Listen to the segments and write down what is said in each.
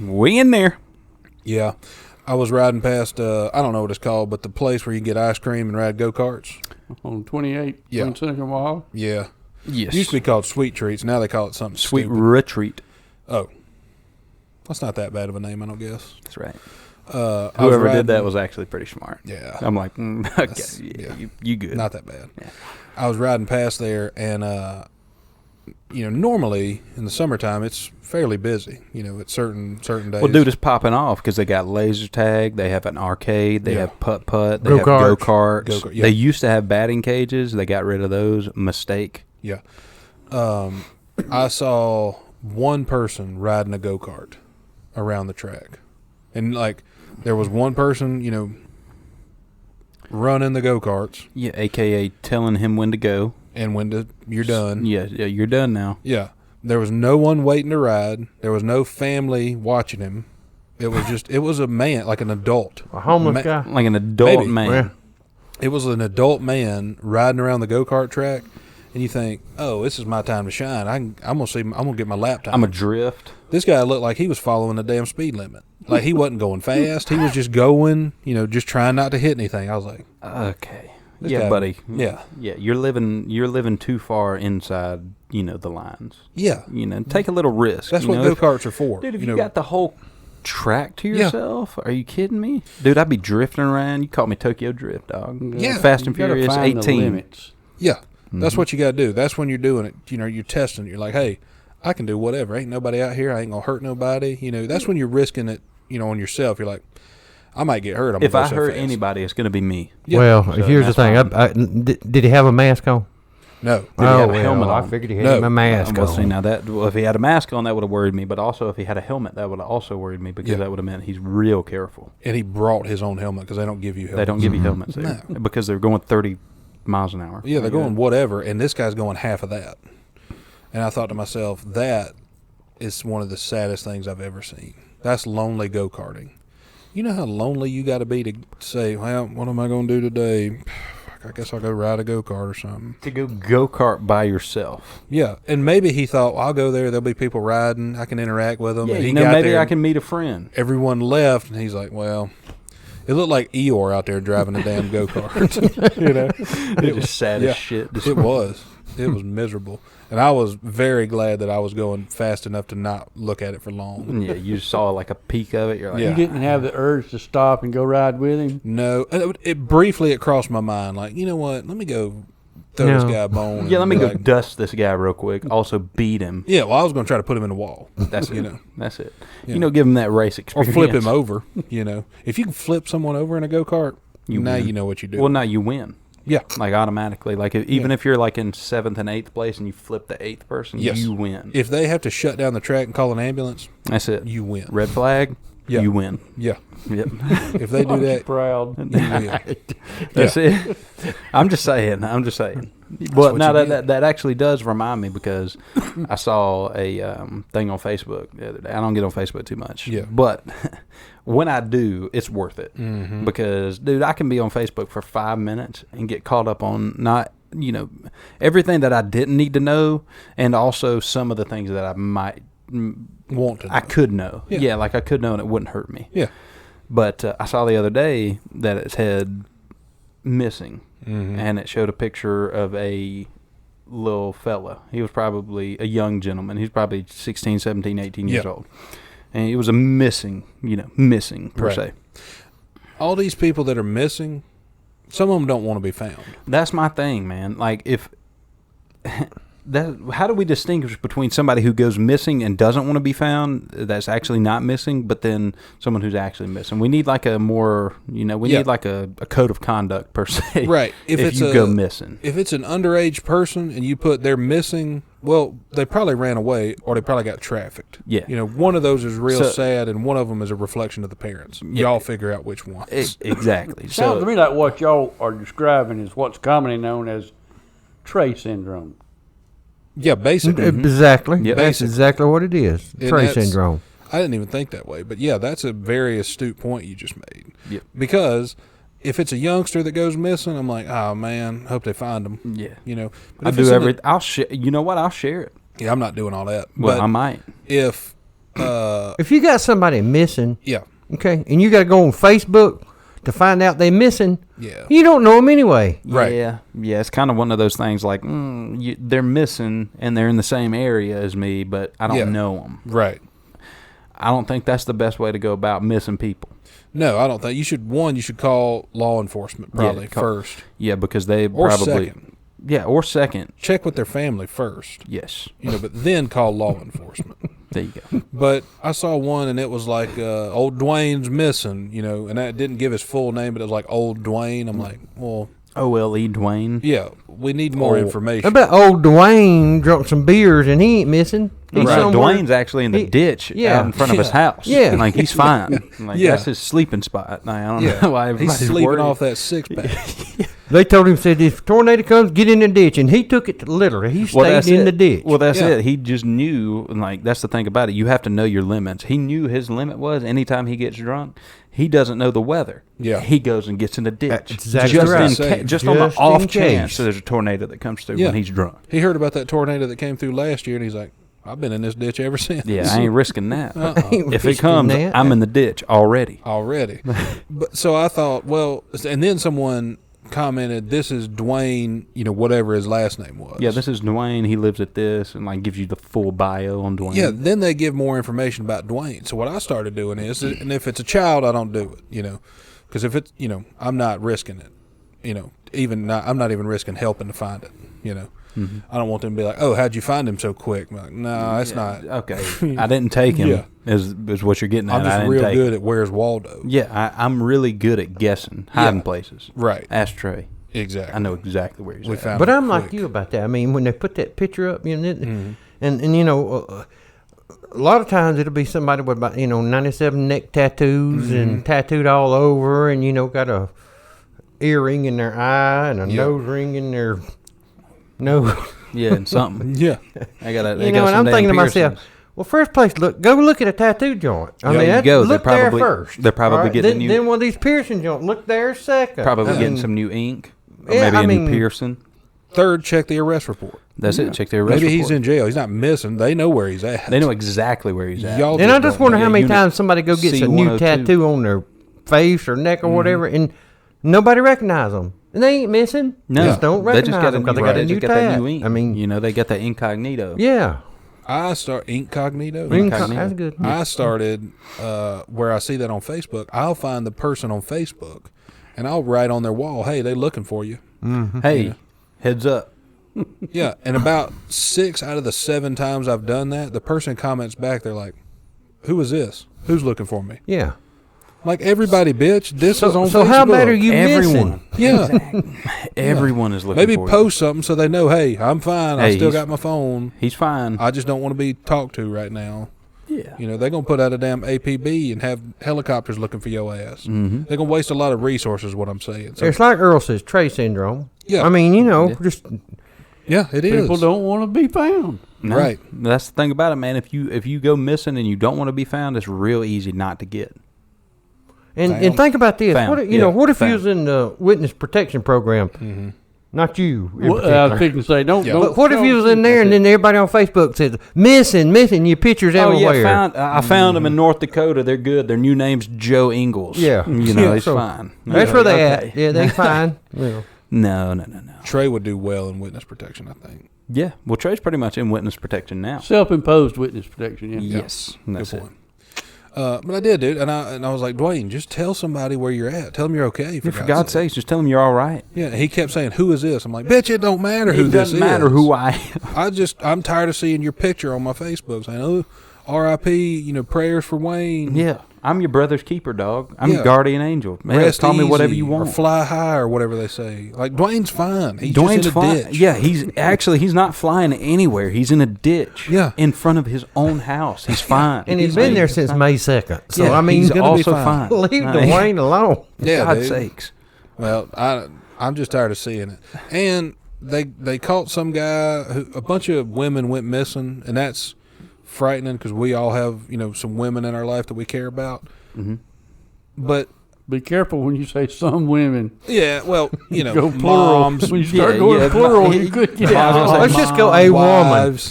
We in there. Yeah. I was riding past, I don't know what it's called, but the place where you can get ice cream and ride go-karts. On 28, Yeah. 22nd Mile. Yeah. Yes. It used to be called Sweet Treats. Now they call it something Sweet stupid. Retreat. Oh. That's not that bad of a name, I don't guess. That's right. I was Whoever riding- did that was actually pretty smart. Yeah. I'm like, okay, yeah. you good. Not that bad. Yeah. I was riding past there, and normally in the summertime it's fairly busy. At certain days. Well, dude, it's popping off because they got laser tag, they have an arcade, they have putt-putt, they have Go-karts. go-karts. Go-kart, yeah. They used to have batting cages. They got rid of those. Mistake. Yeah. I saw one person riding a go-kart around the track, and there was one person, running the go-karts. Yeah, a.k.a. telling him when to go. And when you're done. Yeah, you're done now. Yeah. There was no one waiting to ride. There was no family watching him. It was a man, like an adult. A homeless guy? Like an adult Maybe. man. Yeah. It was an adult man riding around the go-kart track, and you think, oh, this is my time to shine. I'm gonna get my lap time. I'm a drift. This guy looked like he was following the damn speed limit. Like he wasn't going fast. He was just going, just trying not to hit anything. I was like, Okay. This Yeah, guy- buddy. yeah. Yeah, you're living too far inside, the lines. yeah, Take a little risk. that's what go-karts are for. Dude, if you got the whole track to Yeah. yourself, are you kidding me? Dude, I'd be drifting around. You call me Tokyo Drift, dog. Yeah. Fast and You gotta Furious find the 18. limits. Yeah, that's what you got to do. That's when you're doing it. You're testing it. You're like, hey, I can do whatever. Ain't nobody out here. I ain't going to hurt nobody. That's when you're risking it, on yourself. You're like, I might get hurt. If I hurt anybody, it's going to be me. Yeah. Well, So here's the that's thing. Did he have a mask on? No. Did he have a helmet I on? figured he had No. a mask Well, see, on. now if he had a mask on, that would have worried me. But also, if he had a helmet, that would have also worried me because Yeah. that would have meant he's real careful. And he brought his own helmet because they don't give you helmets. They don't give you helmets there because they're going 30 miles an hour. Yeah, they're going whatever, and this guy's going half of that. And I thought to myself, that is one of the saddest things I've ever seen. That's lonely go-karting. You know how lonely you got to be to say, well, what am I going to do today? I guess I'll go ride a go-kart or something. To go kart by yourself. Yeah, and maybe he thought, well, I'll go there. There'll be people riding. I can interact with them. Yeah, and he maybe there, I can meet a friend. Everyone left, and he's like, well, it looked like Eeyore out there driving a damn go-kart. It was sad as shit. It was. It was miserable. And I was very glad that I was going fast enough to not look at it for long. Yeah, you saw like a peek of it. You're like, Yeah. You didn't have the urge to stop and go ride with him? No, and it briefly crossed my mind, like, you know what? Let me go throw this guy a bone. yeah, let me and go be like, dust this guy real quick. Also beat him. Yeah, well, I was going to try to put him in the wall. That's it. You know. That's it. Yeah. Give him that race Or experience. flip him over, If you can flip someone over in a go-kart, now win. you know what you do. Well, now you win. Yeah. Like automatically. Like even if you're like in 7th and 8th place and you flip the 8th person, Yes. you win. If they have to shut down the track and call an ambulance, That's it. you win. Red flag, Yeah. you win. Yeah. Yep. If they do Aren't you that, proud? you win. That's it. I'm just saying. But what now you that actually does remind me because I saw a thing on Facebook the other day. I don't get on Facebook too much. Yeah. But when I do, it's worth it. Mm-hmm. Because, dude, I can be on Facebook for 5 minutes and get caught up on not, everything that I didn't need to know and also some of the things that I might Want to know. I could know. Yeah. Yeah, like I could know and it wouldn't hurt me. Yeah. But I saw the other day that it said missing, Mm-hmm. and it showed a picture of a little fella. He was probably a young gentleman. He was probably 16, 17, 18 years Yeah. old. And he was a missing per Right. se. All these people that are missing, some of them don't want to be found. That's my thing, man. Like if how do we distinguish between somebody who goes missing and doesn't want to be found, that's actually not missing, but then someone who's actually missing? We need like a more, we need like a code of conduct per se. Right. If you go missing. If it's an underage person and you put they're missing, well, they probably ran away or they probably got trafficked. Yeah. One of those is real So- sad and one of them is a reflection of the parents. Yeah. Y'all figure out which one. Exactly. Sounds to me like what y'all are describing is what's commonly known as Trey Syndrome. Yeah, basically. Exactly. Yeah. That's exactly what it is. And Trey that's- Syndrome. I didn't even think that way. But yeah, that's a very astute point you just made. Yep. Because if it's a youngster that goes missing, I'm like, oh man, hope they find them. Yeah. But I if do it's in everything. I'll share. You know what? I'll share it. yeah, I'm not doing all that. Well, but I might. if If you got somebody missing, Yeah. okay, and you got to go on Facebook to find out they missing, Yeah. you don't know them anyway. Right. Yeah, it's kind of one of those things like they're missing and they're in the same area as me, but I don't know them. Right. I don't think that's the best way to go about missing people. No, I don't think you should. One, you should call law enforcement probably first. Yeah, because they Or probably second. Yeah, or second. Check with their family first. Yes, But then call law enforcement. there you go. But I saw one, and it was like old Dwayne's missing, and that didn't give his full name, but it was like old Dwayne. I'm like, well, OLE Dwayne. yeah, we need more I information. bet old Dwayne drunk some beers and he ain't missing. He's Right. somewhere. Dwayne's actually in the ditch out in front of his house. Yeah. Like he's fine. Like Yeah. that's his sleeping spot. Like, I don't know why He's everybody's sleeping worried. off that 6-pack. They told him, said, if tornado comes, get in the ditch. And he took it literally. He stayed in the ditch. Well, that's Yeah. it. He just knew, and like that's the thing about it. You have to know your limits. He knew his limit was anytime he gets drunk, he doesn't know the weather. Yeah. He goes and gets in the ditch. That's exactly just right. just on the Just in off case. chance there's a tornado that comes through Yeah. when he's drunk. He heard about that tornado that came through last year, and he's like, I've been in this ditch ever since. Yeah, I ain't risking that. Ain't If it risking comes, that. I'm in the ditch already. Already. But so I thought, well, and then someone commented, this is Dwayne, whatever his last name was. Yeah, this is Dwayne. He lives at this, and like gives you the full bio on Dwayne. Yeah, then they give more information about Dwayne. So what I started doing is, and if it's a child, I don't do it, because if it's, I'm not risking it, I'm not even risking helping to find it, Mm-hmm. I don't want them to be like, oh, how'd you find him so quick? I'm like, no, it's not. Okay, I didn't take him. Yeah. Is what you're getting at. I'm I just didn't real take good him. at where's Waldo. Yeah, I'm really good at guessing, hiding Yeah. places. Right. Ask Trey. Exactly. I know exactly where he's We at. found But him I'm like quick. you about that. I mean, when they put that picture up, Mm-hmm. and a lot of times it'll be somebody with about 97 neck tattoos Mm-hmm. and tattooed all over, and got a earring in their eye and a nose ring in their nose. Yeah, and something. Yeah. I got And I'm thinking to myself, well, first place, go look at a tattoo joint. I mean, There you that's- go. look They're there probably- first. they're probably all right? getting then, new- Then one of these piercing joints, look there second. probably I getting mean, some new ink, or yeah, maybe I a new mean- piercing. Third, check the arrest report. That's it. Check their arrest Maybe he's report. in jail. He's not missing. They know where he's at. They know exactly where he's at. Y'all And I just don't wonder know. how many Unit times somebody go gets a new C102. tattoo on their face or neck or Mm-hmm. whatever, and nobody recognize them. And they ain't missing. No, Just don't they just recognize got them because they got a new just got that tat. new ink. I mean, they got the incognito. yeah. I start incognito. Incognito. That's good. I started where I see that on Facebook. I'll find the person on Facebook, and I'll write on their wall, "Hey, they looking for you." Hey, heads up. Yeah, and about 6 out of the 7 times I've done that, the person comments back. They're like, "Who is this? Who's looking for me?" Yeah. Like, everybody, bitch. This is on So Facebook. how bad are you Everyone. missing? Yeah. Everyone is looking Maybe for post something so they know, hey, I'm fine. I Hey, still he's- got my phone. you. He's fine. I just don't want to be talked to right now. Yeah. They're going to put out a damn APB and have helicopters looking for your ass. Mm-hmm. They're going to waste a lot of resources, what I'm saying. So, It's like Earl says, Trey Syndrome. Yeah. I mean, just yeah, it is. People don't want to be found. No, Right. That's the thing about it, man. If you go missing and you don't want to be found, it's real easy not to get. and think about this. Found. What if, Yeah, what if you found. was in the witness protection program? Not you. in Well, I was particular. fixing to say, don't. Yeah. don't But what if you was in there That's and it. then everybody on Facebook says missing, your pictures Oh everywhere? yeah, I found them in North Dakota. They're good. Their new name's Joe Ingles. Yeah. It's So, fine. That's where they Okay. at. Yeah, they fine. No. Trey would do well in witness protection, I think. Yeah. Well, Trey's pretty much in witness protection now. Self-imposed witness protection. Yeah. Yes, that's Good it. point. But I did, dude, and I was like, Dwayne, just tell somebody where you're at. Tell them you're okay. Yeah, for God's sakes, just tell them you're all right. Yeah, he kept saying, "Who is this?" I'm like, "Bitch, it don't matter who It this doesn't matter is. who I am. I'm tired of seeing your picture on my Facebook saying, "Oh, R.I.P. Prayers for Wayne." Yeah, I'm your brother's keeper, dog. I'm Yeah. your guardian angel. Man, Rest call me whatever easy, you want. or fly high, or whatever they say. Like Dwayne's fine. He's Dwayne's just in a fine. ditch. Yeah, he's not flying anywhere. He's in a ditch. Yeah. in front of his own house. He's fine. And he's been there since May 2nd. So, Yeah, I mean, he's gonna be also fine. fine. leave No, Dwayne alone. Yeah, God's dude. sakes. Well, I'm just tired of seeing it. And they caught some guy who a bunch of women went missing, and that's frightening because we all have some women in our life that we care about. Mm-hmm. But Be careful when you say some women. Yeah, well, you know, Go plural. moms. When you start going plural, you could get out. Let's just go a woman. Wives,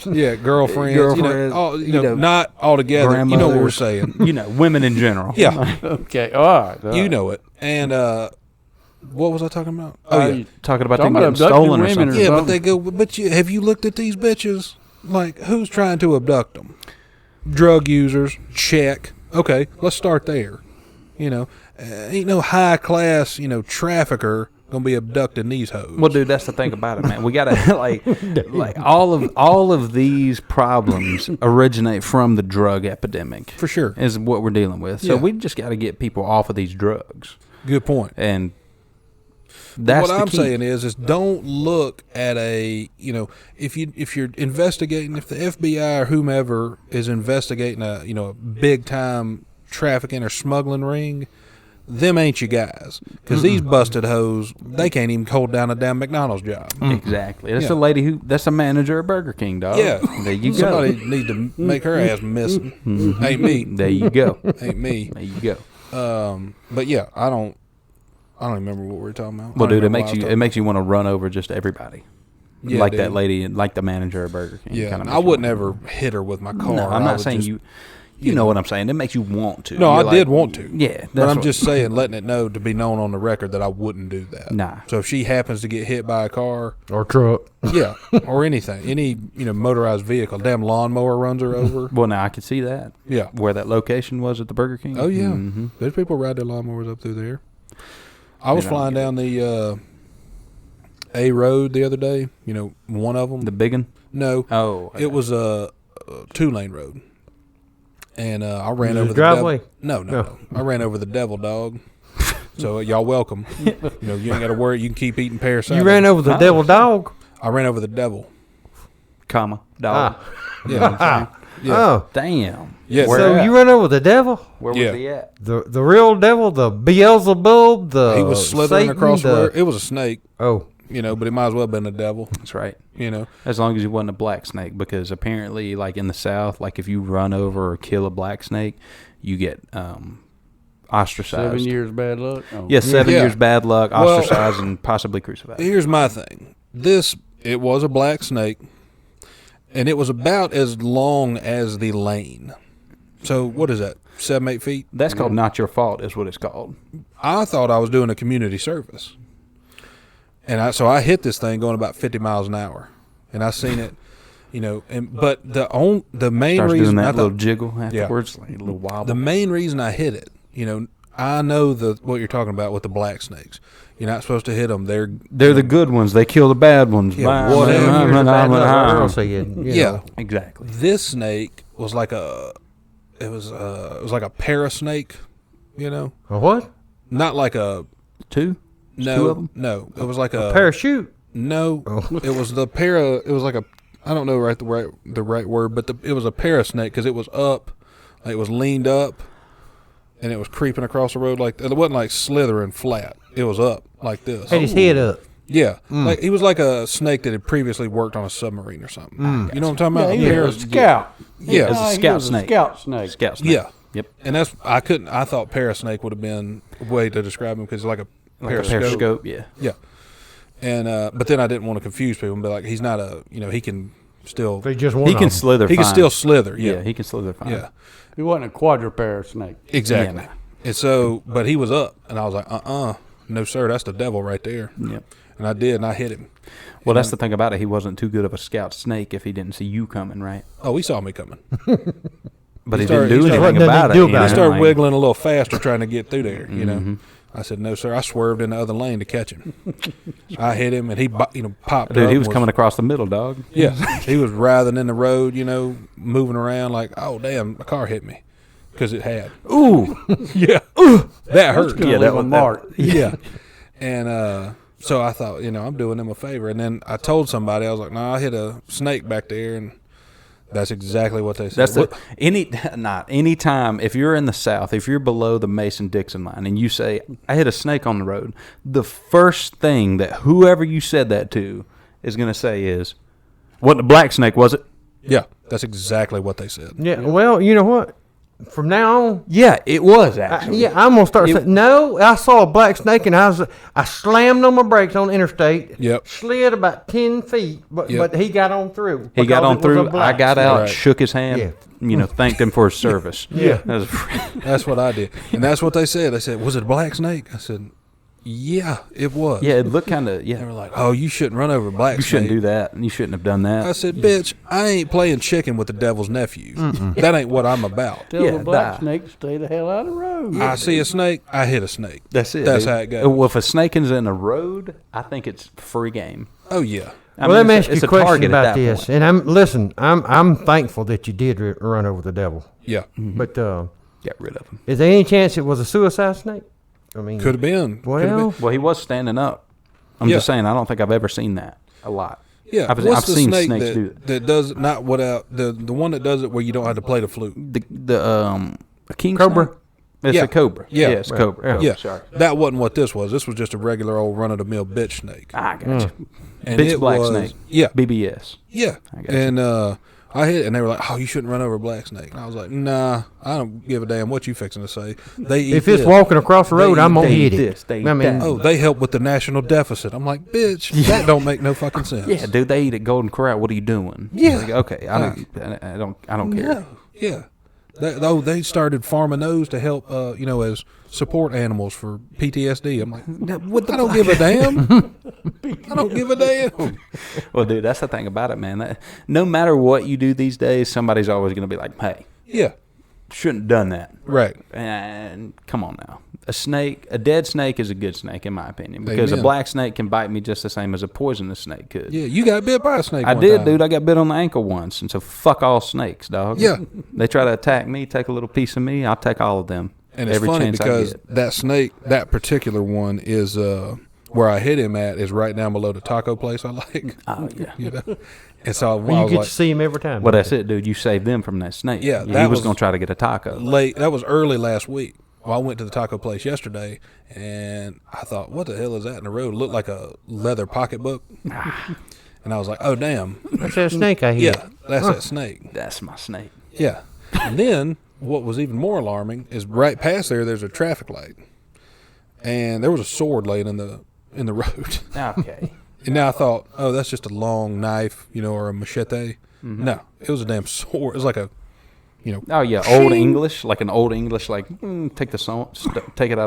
yeah, girlfriends. Girlfriends, You know, not all together. You know what we're saying. Women in general. Yeah, Okay, all right. you know it. And what was I talking about? Talking about Talking them getting about stolen or abducting women something. or Yeah, but something. they go. But have you looked at these bitches? Like, who's trying to abduct them? Drug users. Check. Okay, let's start there. You know, ain't no high class, trafficker gonna be abducting these hoes. Well, dude, that's the thing about it, man. We gotta like all of these problems originate from the drug epidemic. For sure, is what we're dealing with. So Yeah. we just got to get people off of these drugs. good point. And that's what the I'm key. saying is don't look at if you're investigating, if the FBI or whomever is investigating a big time trafficking or smuggling ring, them ain't you guys, because these busted hoes, they can't even hold down a damn McDonald's job. Exactly. That's Yeah. the lady that's the manager of Burger King, dog. Yeah, There you go. somebody need to make her ass missing. Ain't me. There you go. Ain't me. There you go. But yeah, I don't remember what we were talking about. Well, I don't dude, it remember makes you want to run over just everybody. Yeah, like dude. that lady, like the manager of Burger King. Yeah, Kinda I makes you wouldn't wanna- ever hit her with my car. No, I'm I not would saying just- you. You know what I'm saying? It makes you want to. No, You're I did want to. Yeah, But that's I'm what- just saying, letting it know to be known on the record that I wouldn't do that. Nah. So if she happens to get hit by a car, Or truck. yeah, or anything, any motorized vehicle, damn lawnmower runs her over. Well, now I could see that. Yeah. Where that location was at the Burger King. Oh yeah, Mhm. there's people ride their lawnmowers up through there. I was They don't flying get down the A road the other day. One of them. The big one. No, Oh, it was a 2-lane road, and I ran Was it over a the driveway? No. I ran over the devil dog. So y'all welcome. You ain't got to worry. You can keep eating pear salad. You ran over the devil dog? I ran over the devil. comma dog. Yeah. Yeah. Oh. Damn. Yeah. Where So at? you ran over the devil? Where Yeah. was he at? The real devil? The Beelzebub? The He was slithering Satan, across the the road. It was a snake, Oh. but it might as well have been a devil. That's right. As As long as you wasn't a black snake, because apparently, like in the South, like if you run over or kill a black snake, you get ostracized. 7 years bad luck. Oh. Yes, 7 Yeah. years bad luck, Well- ostracized, and possibly crucified. Here's my thing. It was a black snake, and it was about as long as the lane. So what is that? 7-8 feet? That's called not your fault, is what it's called. I thought I was doing a community service. And so I hit this thing going about 50 miles an hour. And I seen it, but the main Starts doing reason that I little thought, jiggle afterwards, like a little wobble. the main reason I hit it, I know what you're talking about with the black snakes. You're not supposed to hit them. They're the good ones. They kill the bad ones. Yeah, whatever. Here's the bad luck, Earl said, yeah. Exactly. This snake was like it was like a parasnake, A what? not like a Two of no, them? no. It was like a Parachute. no. Oh. It was the It was like a I don't know the right word, but it was a parasnake because it was up, like it was leaned up, and it was creeping across the road like it wasn't like slithering flat. It was up like this. Had his head up. Yeah, like he was like a snake that had previously worked on a submarine or something. You know what I'm talking Yeah, about? he was a scout. Yeah. It was a He scout was a snake. scout snake. Scout snake. Yeah. Yep. And I thought parasnake would have been a way to describe him because like a Like a periscope. periscope. Yeah. Yeah. And but then I didn't want to confuse people and be like, he's not he can still They just one He of can them. slither. he can fine. still slither. Yeah. Yeah. He can slither fine. Yeah. He wasn't a quadruped snake. Exactly. Yeah, no. And so, but he was up, and I was like, no sir, that's the devil right there. Yep. And I did, and I hit him. Well, that's the thing about it. He wasn't too good of a scout snake if he didn't see you coming, right? Oh, he saw me coming. But He he, started- didn't he do started- anything What about did it. he do you about know, I started like- wiggling a little faster trying to get through there. Mm-hmm. I said, no sir, I swerved in the other lane to catch him. I hit him, and he popped Dude, up. he was and coming across the middle, dog. Yeah, he was writhing in the road, moving around like, oh damn, a car hit me, because it had. Ooh. Yeah, that hurt. Gonna Yeah, that leave a was- mark. Yeah, and so I thought, I'm doing them a favor, and then I told somebody, I was like, no, I hit a snake back there, and that's exactly what they said. That's any time if you're in the South, if you're below the Mason-Dixon line and you say, I hit a snake on the road, the first thing that whoever you said that to is going to say is, wasn't a black snake, was it? Yeah, that's exactly what they said. Yeah, well, you know what? from now on. Yeah, it was actually. I'm gonna start saying no. I saw a black snake and I slammed on my brakes on the interstate. Yep. Slid about 10 feet, but he got on through. He got because on it was a through. I black got snake. out, Right. shook his hand, thanked him for his service. Yeah. That was, That's what I did. And that's what they said. They said, was it a black snake? I said, yeah, it was. yeah, it looked kind of, They were yeah. like, oh, you shouldn't run over a black You snake. shouldn't do that. You shouldn't have done that. I said, bitch, I ain't playing chicken with the devil's nephew. That ain't what I'm about. Tell Yeah, the black die. snake to stay the hell out of the road. I see a snake, I hit a snake. That's it. That's dude. how it goes. Well, if a snake is in the road, I think it's free game. Oh, yeah. I Well, let mean, me it's ask you it's a question target at about that this. point. And I'm thankful that you did run over the devil. Yeah. But Get rid of him. is there any chance it was a suicide snake? I mean, Could have been. Coulda been. well, Well, he was standing up. I'm Yeah. just saying, I don't think I've ever seen that a lot. Yeah. I've What's I've the seen snake snakes do it. that does not without the one that does it where you don't have to play the flute? A king Cobra? snake? It's Yeah. a cobra. Yeah. it's cobra. Yeah. Sorry. That wasn't what this was. This was just a regular old run of the mill bitch snake. I got you. And Bitch it black was- snake. Yeah. BBS. Yeah. I got you. And I hit it, and they were like, "Oh, you shouldn't run over a black snake." And I was like, "Nah, I don't give a damn what you fixing to say." They eat if it's this. walking across the road, I'm gonna they hit eat it. this, they I eat mean, that. Oh, they help with the national deficit. I'm like, bitch, that don't make no fucking sense. Yeah, dude, they eat at Golden Corral. What are you doing? Yeah. Like, okay, I don't care. No. Yeah. They started farming those to help, as support animals for PTSD. I'm like, I don't give a damn. I don't give a damn. Well, dude, that's the thing about it, man. No matter what you do these days, somebody's always going to be like, "Hey, Yeah. shouldn't have done that." Right. And come on now, a dead snake is a good snake in my opinion, because Amen. a black snake can bite me just the same as a poisonous snake could. Yeah. You got bit by a snake. I one did, time. dude. I got bit on the ankle once, and so fuck all snakes, dog. Yeah. They try to attack me, take a little piece of me. I'll take all of them. And it's every funny chance because I get. that snake, that particular one, is where I hit him at is right down below the taco place I like. Oh yeah. You know? And so I well, you was get like, to see him every time. Well, that's it, dude. You saved them from that snake. Yeah, he that was was- going to try to get a taco. late. That was early last week. Well, I went to the taco place yesterday, and I thought, what the hell is that in the road? It looked like a leather pocketbook. And I was like, oh, damn. That's that snake I hit. Yeah, that's that snake. That's my snake. Yeah. And then what was even more alarming is right past there's a traffic light. And there was a sword laying in the road. Okay. And now I thought, oh, that's just a long knife, or a machete. No, it was a damn sword. It was like a, Oh yeah, old English, like an old English, like take it out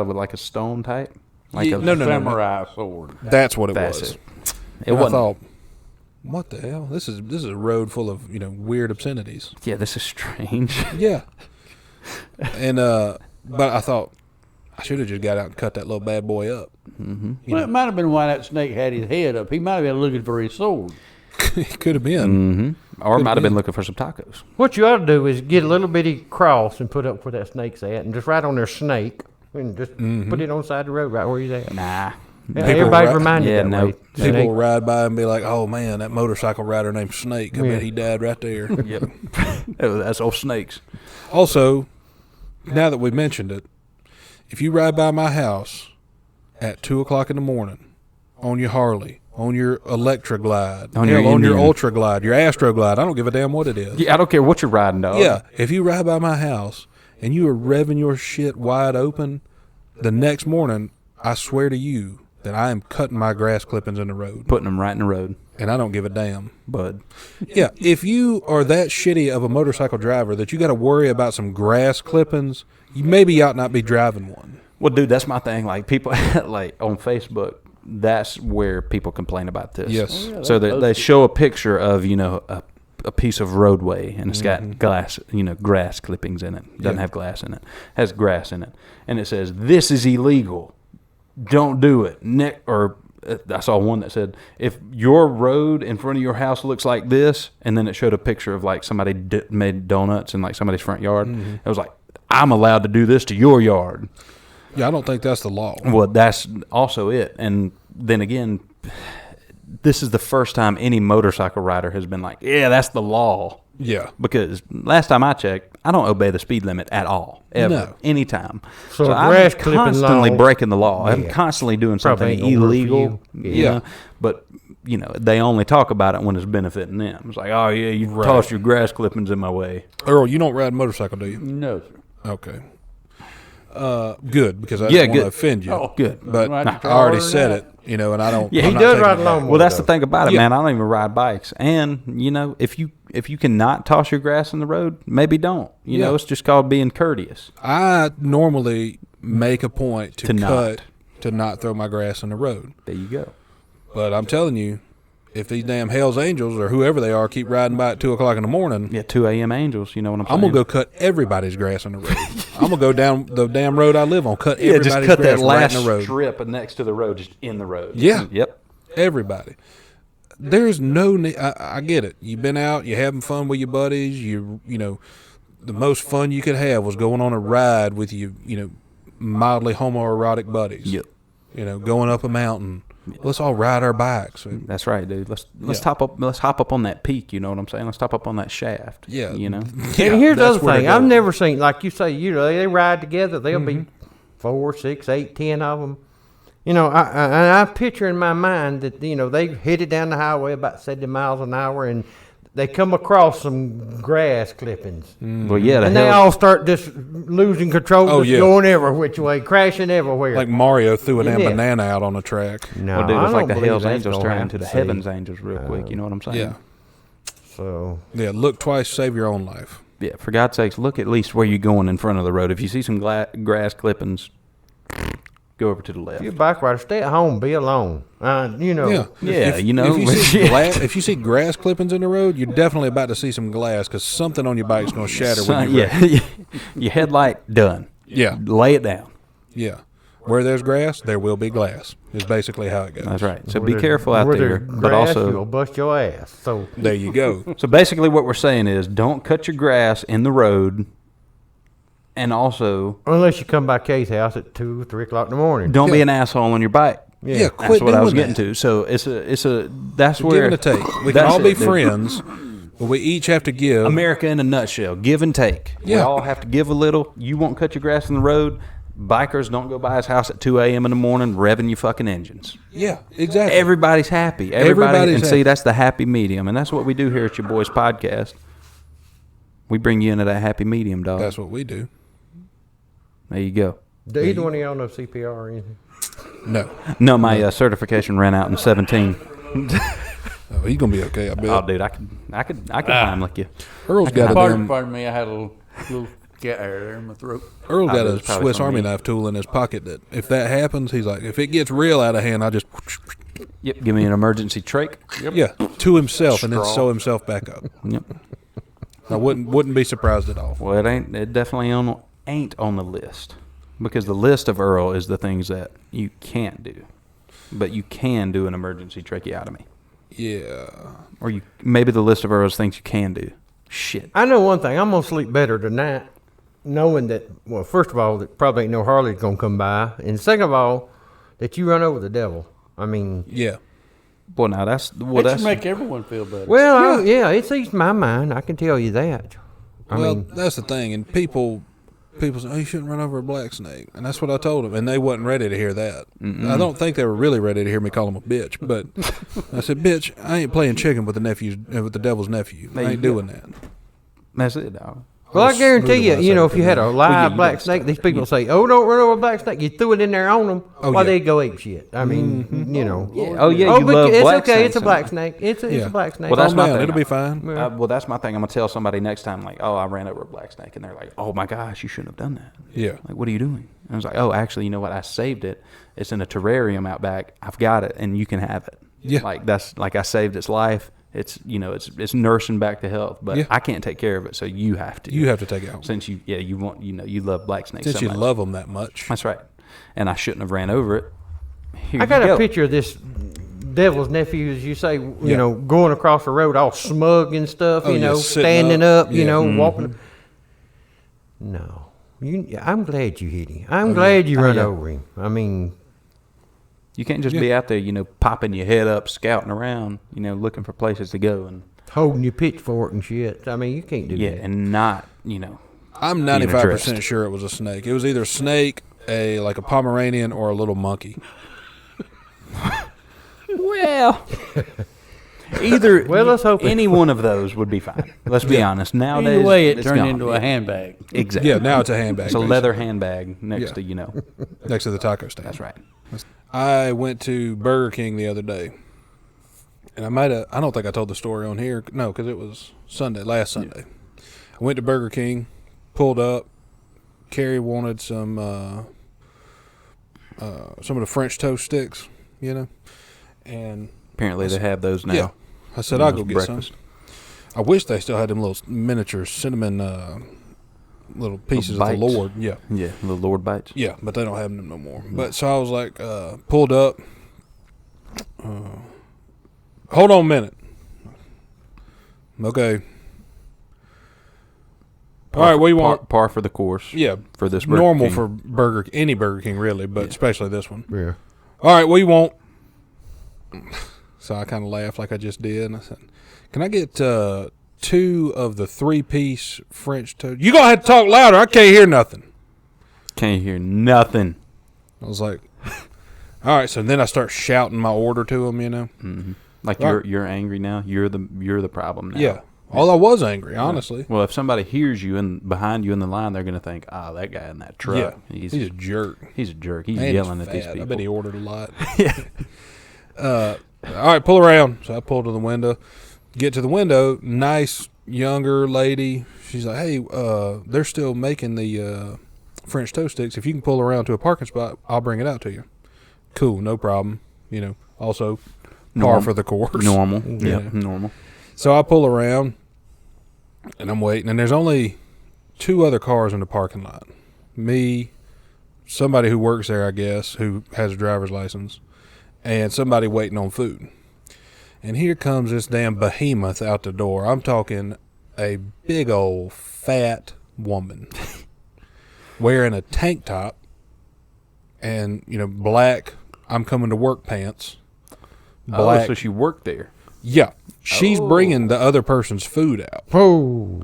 of it like a stone type, like Yeah, a no. Samurai sword. That's what it That's was. it. It And I wasn't. thought, what the hell? This is a road full of weird obscenities. Yeah, this is strange. Yeah. And but I thought I should have just got out and cut that little bad boy up. Well, it might have been why that snake had his head up. He might have been looking for his sword. It could have been. Or Could might have be. been looking for some tacos. What you ought to do is get a little bitty cross and put up where that snake's at, and just write on there snake, and just put it on the side of the road right where he's at. Nah. Yeah, People everybody's ri- reminded Yeah, that no. way. People Snake. will ride by and be like, "Oh man, that motorcycle rider named Snake. I Yeah. bet he died right there." Yep. That's old snakes. Also, now that we mentioned it, if you ride by my house at 2:00 in the morning on your Harley, on your Electra Glide, On your on your Indian. Ultra Glide, your Astro Glide, I don't give a damn what it is. Yeah, I don't care what you're riding, dog. Yeah, if you ride by my house and you are revving your shit wide open, the next morning, I swear to you that I am cutting my grass clippings in the road, Putting them right in the road, and I don't give a damn. bud. Yeah, if you are that shitty of a motorcycle driver that you got to worry about some grass clippings, you maybe ought not be driving one. Well, dude, that's my thing. Like people, like on Facebook, that's where people complain about this. Yes. Oh, yeah, So they they show a picture of a piece of roadway, and it's got glass, grass clippings in it. Doesn't Yeah. have glass in it. Has grass in it, and it says this is illegal. Don't do it. I saw one that said if your road in front of your house looks like this, and then it showed a picture of like somebody made donuts in like somebody's front yard. It was like, I'm allowed to do this to your yard. Yeah, I don't think that's the law. Well, that's also it. And then again, this is the first time any motorcycle rider has been like, yeah, that's the law. Yeah. Because last time I checked, I don't obey the speed limit at all, ever, No. anytime. So a I'm grass clipping constantly law- breaking the law. I'm Yeah. constantly doing Probably something ain't gonna work for illegal. you. Yeah. But, they only talk about it when it's benefiting them. It's like, oh, yeah, you Right. tossed your grass clippings in my way. Earl, you don't ride a motorcycle, do you? No, sir. Okay. Good, because I didn't want to offend you. Oh, Good. But Right I to already order said that. it, and I don't. Yeah, I'm he not does taking ride it back. lawnmower. Well, that's the though. thing about it, Yeah. man. I don't even ride bikes, and if you cannot toss your grass in the road, maybe don't. You Yeah. know, it's just called being courteous. I normally make a point to To not throw my grass in the road. There you go. But I'm telling you, if these damn Hell's Angels or whoever they are keep riding by at 2:00 in the morning, Yeah, 2 a.m. Angels. You know what I'm saying? I'm gonna go cut everybody's grass on the road. I'm gonna go down the damn road I live on, cut Yeah, everybody's just cut grass that right last in the road. strip next to the road, just in the road. Yeah. Yep. Everybody. There's no need. I get it. You've been out, you're having fun with your buddies. You know, the most fun you could have was going on a ride with mildly homoerotic buddies. Yep. Going up a mountain. Let's all ride our bikes. That's right, dude. Let's Yeah. top up. Let's hop up on that peak. You know what I'm saying? Let's top up on that shaft. Yeah. You know. Yeah, And here's the that's other where to thing. go. I've never seen, like you say, they ride together. There'll be 4, 6, 8, 10 of them. I picture in my mind that, they headed down the highway about 70 miles an hour and they come across some grass clippings. Well, yeah. And they all start just losing control, Oh, just yeah. going every which way, crashing everywhere. Like Mario threw a damn Yeah. banana out on the track. no, Well, dude, I it's like don't the believe Hell's that's Angels gonna turn into the happen. Heaven's Angels real quick. You know what I'm saying? Yeah. So, Yeah. Look twice, save your own life. Yeah. For God's sakes, look at least where you're going in front of the road. If you see some grass clippings, go over to the left. if you're a bike rider, stay at home, be alone. Yeah. Yeah, If you see clippings in the road, you're definitely about to see some glass because something on your bike's going to shatter when you wreck. yeah. Your headlight done. Yeah. Lay it down. Yeah. Where there's grass, there will be glass. Is basically how it goes. That's right. So where be there's- careful out where there. there's But grass, also, you'll bust your ass. So, There you go. so basically, what we're saying is, don't cut your grass in the road, and also unless you come by Kay's house at 2, 3 o'clock in the morning. don't be Yeah. an asshole on your bike. Yeah, That's quit what I was doing getting that. to. So it's a that's Give where and a take. We can that's all be it, dude. friends, but we each have to give. America in a nutshell, give and take. We Yeah. all have to give a little. You won't cut your grass in the road. Bikers don't go by his house at 2 a.m. in the morning revving your fucking engines. Yeah, exactly. Everybody's happy. Everybody's and happy. see, that's the happy medium, and that's what we do here at your boys podcast. We bring you into that happy medium, dog. That's what we do. There you go. Do either one of y'all know CPR or anything? No. No, my certification ran out in 17. Oh, he's gonna be okay. I bet. Oh, dude, I could Heimlich you. Earl's got a damn. Pardon me, I had a little cat hair there in my throat. Earl got it a was probably Swiss from Army me. knife tool in his pocket that if that happens, he's like, if it gets real out of hand, I just Yep, give me an emergency trach. yeah to himself and then Straw. sew himself back up. Yep. I wouldn't be surprised at all. Well, it definitely ain't on the list, because the list of Earl is the things that you can't do, but you can do an emergency tracheotomy, Yeah. or maybe the list of Earl's things you can do. Shit. I know one thing. I'm going to sleep better tonight knowing that, well, first of all, that probably ain't no Harley's going to come by. And second of all, that you run over the devil. I mean, Yeah. Boy, now that's That should make everyone feel better. well, yeah, it's eased my mind. I can tell you that. I Well, mean, that's the thing, and people say, "Oh, you shouldn't run over a black snake," and that's what I told them, and they wasn't ready to hear that. I don't think they were really ready to hear me call them a bitch, but I said, "Bitch, I ain't playing chicken with the devil's nephew. I ain't doing that." That's it, dog. well, I was guarantee smooth you, when I you know, said if you it. had a live yeah, you black gotta snake, stop. these people say, "Oh, don't run over a black snake." You threw it in there on them. Oh, Why yeah. they go ape shit? I mean, you know. Yeah. Oh yeah, Oh, you but love it's black okay. snakes It's a so black much. snake. It's Yeah. a black snake. Well, that's Calm my down, thing. it'll be fine. Well, that's my thing. I'm gonna tell somebody next time, like, "Oh, I ran over a black snake," and they're like, "Oh my gosh, you shouldn't have done that." Yeah. Like, what are you doing? And I was like, "Oh, actually, you know what? I saved it. It's in a terrarium out back. I've got it, and you can have it." Yeah. Like I saved its life. It's it's nursing back to health, but Yeah. I can't take care of it, so you have to. You have to take it home Since you you love black snakes. since so you much. love them that much. That's right. And I shouldn't have ran over it. Here I got you a go. picture of this devil's nephew, as you say, you Yeah. know, going across the road all smug and stuff, Oh, you yeah, know, sitting standing up. up, you Yeah. know, Mm-hmm. walking. No. I'm glad you hit him. I'm glad you run yeah. over him. I mean, You can't just Yeah. be out there, popping your head up, scouting around, looking for places to go, and holding your pitchfork and shit. I mean, you can't do that. and not, I'm 95% sure it was a snake. It was either a snake, like a Pomeranian, or a little monkey. Well, Either Well, let's hope any one of those would be fine. Let's be honest. Nowadays, Either way, it it's turned gone. into a handbag. Exactly. Yeah, now it's a handbag. It's a leather handbag next Yeah. to next to the taco stand. That's right. I went to Burger King the other day, and I don't think I told the story on here. No, because it was last Sunday. I went to Burger King, pulled up. Carrie wanted some of the French toast sticks, and Apparently, they have those now. yeah. I said, I'll go get some. I wish they still had them little miniature cinnamon little pieces of the bites. Lord. Yeah. Yeah, the Lord bites. Yeah, but they don't have them no more. But so I was like, pulled up. Hold on a minute. Okay. All right, what do you want? Par for the course. Yeah, For this Burger normal King. for any Burger King really, but especially this one. Yeah. All right, what do you want? So I kind of laughed like I just did, and I said, "Can I get 2 of the 3-piece French toast?" You gonna have to talk louder. I can't hear nothing. Can't hear nothing. I was like, "All right." So then I start shouting my order to him. Mm-hmm. Like Right. you're angry now. You're the problem now. Yeah. All I was angry, honestly. Well, if somebody hears you and behind you in the line, they're going to think, that guy in that truck. Yeah, He's he's a jerk. He's a jerk. He's And yelling he's at these fat. people. I bet he ordered a lot. Yeah. All right, pull around. So I pull to the window. Get to the window. Nice younger lady. She's like, "Hey, they're still making the French toast sticks. If you can pull around to a parking spot, I'll bring it out to you." Cool, no problem. Also par for the course. Normal. Yeah. Yeah, normal. So I pull around, and I'm waiting, and there's only 2 other cars in the parking lot. Me, somebody who works there, I guess, who has a driver's license, and somebody waiting on food. And here comes this damn behemoth out the door. I'm talking a big old fat woman wearing a tank top and, black I'm coming to work pants. Black. Oh, so she worked there. Yeah. She's bringing the other person's food out. Oh.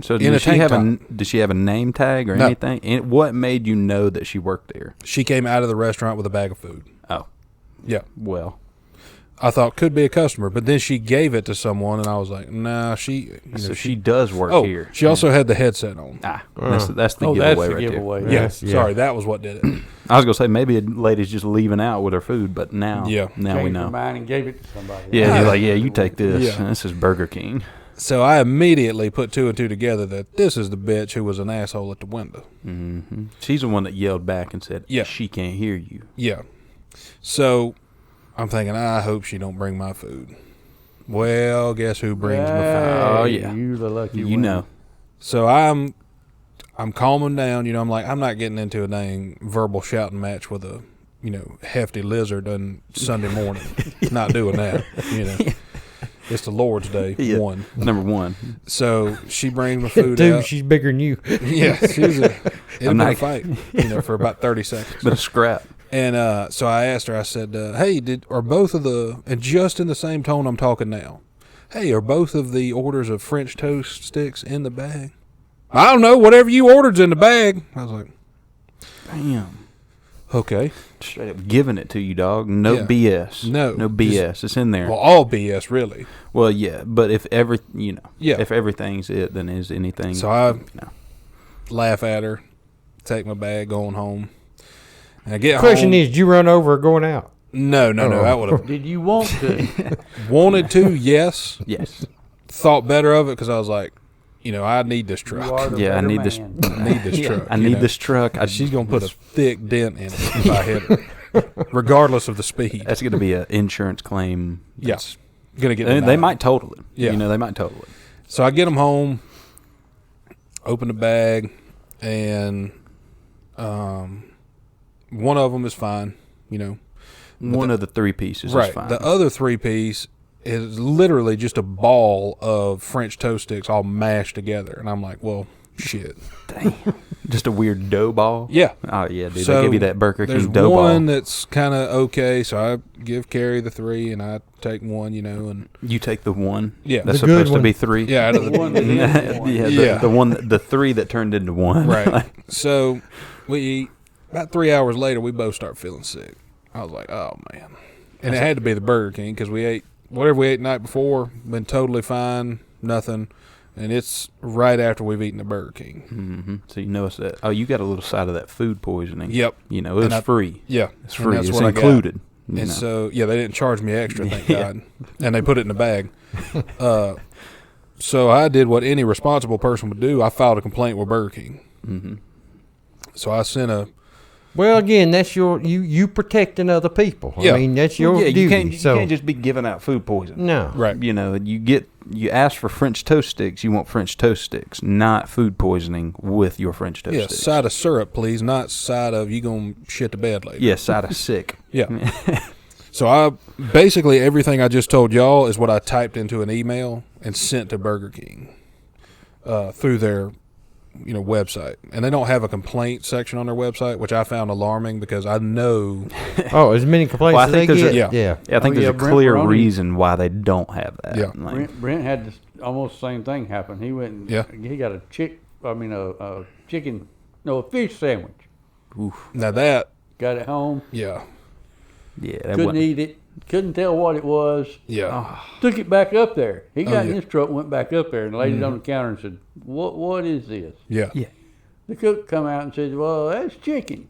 So In a did she tank have top. did she have a name tag or No. anything? And what made you know that she worked there? She came out of the restaurant with a bag of food. Oh, Yeah. well. I thought could be a customer, but then she gave it to someone, and I was like, nah, So she does work Oh, here. she also had the headset on. That's the That's giveaway the right giveaway. there. Yeah, Yes, yeah. sorry, that was what did it. I was gonna say maybe a lady's just leaving out with her food, but now, Yeah. now we Changed her know. mind and gave it to somebody. Yeah, you're like, yeah, you take this. Yeah. This is Burger King. So I immediately put 2 and 2 together that this is the bitch who was an asshole at the window. Mm-hmm. She's the one that yelled back and said, Yeah. she can't hear you. Yeah. So I'm thinking, I hope she don't bring my food. Well, guess who brings my food? Oh, yeah. You the lucky You one. know. So I'm calming down. I'm like, I'm not getting into a dang verbal shouting match with a, hefty lizard on Sunday morning. Not doing that. It's the Lord's Day. Yeah. 1. Number one. So she brings my food Dude, out. she's bigger than you. Yeah, she was it'd been not- a fight, for about 30 seconds. But a scrap. And so I asked her, I said, hey, are both of and just in the same tone I'm talking now, hey, are both of the orders of French toast sticks in the bag? I don't know, whatever you ordered's in the bag. I was like, Damn. okay. Straight up giving it to you, dog. No Yeah. BS. No, No BS. It's in there. Well, all BS, really. Well, yeah, but if Yeah. if everything's it, then is anything. So I No. laugh at her, take my bag, going home. And I get Question home. is, did you run over or going out? No, Oh. I would have Did you want to? wanted to, yes. Yes. Thought better of it because I was like, I need this You truck. are the Yeah, I better need this. man. I need this truck. I need this truck. She's gonna put a thick dent in it if I hit her, regardless of the speed. That's going to be an insurance claim. Yes, gonna get. They denied. might total it. Yeah. They might total it. So I get them home, open the bag, and one of them is fine. One of the 3 pieces Right. is fine. The other 3-piece is literally just a ball of French toast sticks all mashed together, and I'm like, well, shit. Dang. Just a weird dough ball. Yeah. Oh yeah, dude. So they give you that Burger There's King dough one ball. that's kind of okay, so I give Carrie the 3, and I take one, and You take the one. Yeah. That's The good supposed to one. be 3. yeah, out of The the one that is the one. yeah, Yeah. the one, the 3 that turned into 1. right. So we eat. About 3 hours later, we both start feeling sick. I was like, oh man, and it had to be the Burger King because we ate whatever we ate the night before, been totally fine, nothing. And it's right after we've eaten at Burger King. Mm-hmm. So you notice that. Oh, you got a little side of that food poisoning. Yep. You know, it's free. Yeah. It's free. That's It's what included. And know. so, they didn't charge me extra, thank God. And they put it in the bag. So I did what any responsible person would do. I filed a complaint with Burger King. Mm-hmm. So I sent a... Well, again, that's you protecting other people. Yeah. I mean, that's your duty. You can't so just be giving out food poison. no, Right. You know, you ask for French toast sticks. You want French toast sticks, not food poisoning with your French toast Yeah, sticks. side of syrup, please, not side of you going to shit the bed later. Yeah, side of sick. Yeah. So I basically everything I just told y'all is what I typed into an email and sent to Burger King through their website. And they don't have a complaint section on their website, which I found alarming because I know Oh, as many complaints Well, I as they think there's get. a- Yeah. Yeah, I think Oh, there's yeah, a Brent clear Roney- reason why they don't have that. Yeah. Like, Brent had this, almost the same thing happen. He went and he got a fish sandwich. now that Got it home. yeah. yeah, that Couldn't wasn't- eat it. Couldn't tell what it was. Yeah. Took it back up there. He got in yeah. his truck, went back up there, and laid it on the counter and said, "What is this?" Yeah. Yeah. The cook come out and said, "Well, that's chicken."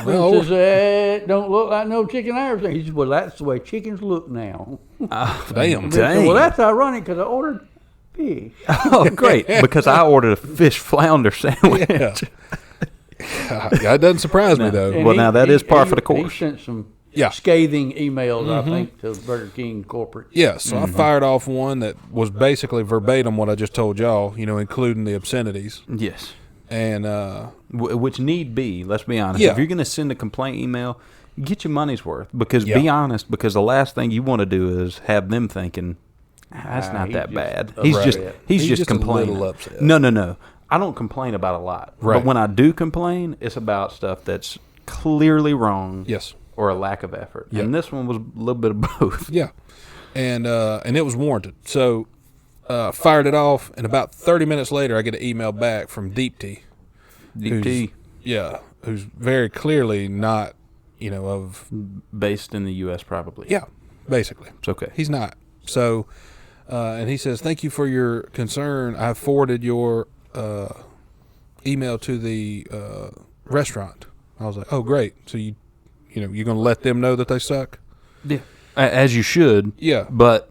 Well, He says, "It don't look like no chicken I ever seen." He said, "Well, that's the way chickens look now." damn. I said, well, that's ironic because I ordered fish. Oh, great! Because I ordered a fish flounder sandwich. Yeah. That doesn't surprise me though. And Well, now that is par for the course. He sent some Yeah. scathing emails, I think, to Burger King corporate. Yeah, so I fired off one that was basically verbatim what I just told y'all, including the obscenities. Yes. And Which need be, let's be honest. Yeah. If you're going to send a complaint email, get your money's worth. Because Yeah. be honest, because the last thing you want to do is have them thinking, that's not he's that just bad. upset. He's He's just just a complaining. little upset. No. I don't complain about a lot. Right. But when I do complain, it's about stuff that's clearly wrong. yes. Or a lack of effort. Yep. And this one was a little bit of both. Yeah. And it was warranted. So fired it off, and about 30 minutes later I get an email back from Deep Tea. Deep Tea. Yeah, who's very clearly not, of Based in the U.S. probably. yeah, basically. It's okay. He's not. So and he says, "Thank you for your concern. I forwarded your email to the restaurant." I was like, "Oh, great. So you're going to let them know that they suck?" Yeah. As you should. Yeah. But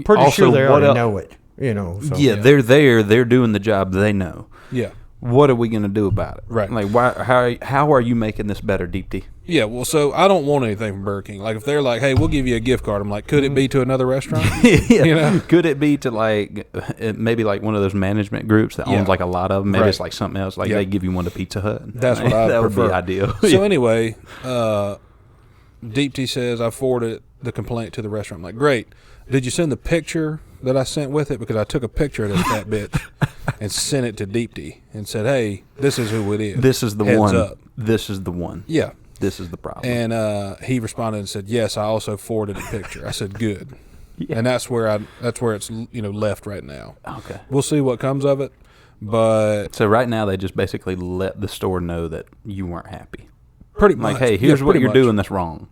Pretty also, sure they what already el- know it. So. Yeah, they're there. They're doing the job they know. Yeah. What are we going to do about it? Right. Like, how are you making this better, Deep Tea? Yeah, well, so I don't want anything from Burger King. Like, if they're like, "Hey, we'll give you a gift card," I'm like, "Could it be to another restaurant?" Yeah. Could it be to, like, maybe like one of those management groups that owns, Yeah. like, a lot of them? Maybe Right. it's like something else. Like, Yeah. they give you one to Pizza Hut. That's what I That prefer. would be ideal. So anyway, Deep Tea says I forwarded the complaint to the restaurant. I'm like, "Great. Did you send the picture that I sent with it?" Because I took a picture of this fat bitch and sent it to Deep Tea and said, "Hey, this is who it is. This is the Heads one. up." This is the one. Yeah. This is the problem. And he responded and said, "Yes, I also forwarded a picture." I said, "Good." Yeah. And that's where it's left right now. Okay. We'll see what comes of it, but So right now they just basically let the store know that you weren't happy. pretty much, Like, hey, here's yeah, what pretty you're much. doing that's wrong.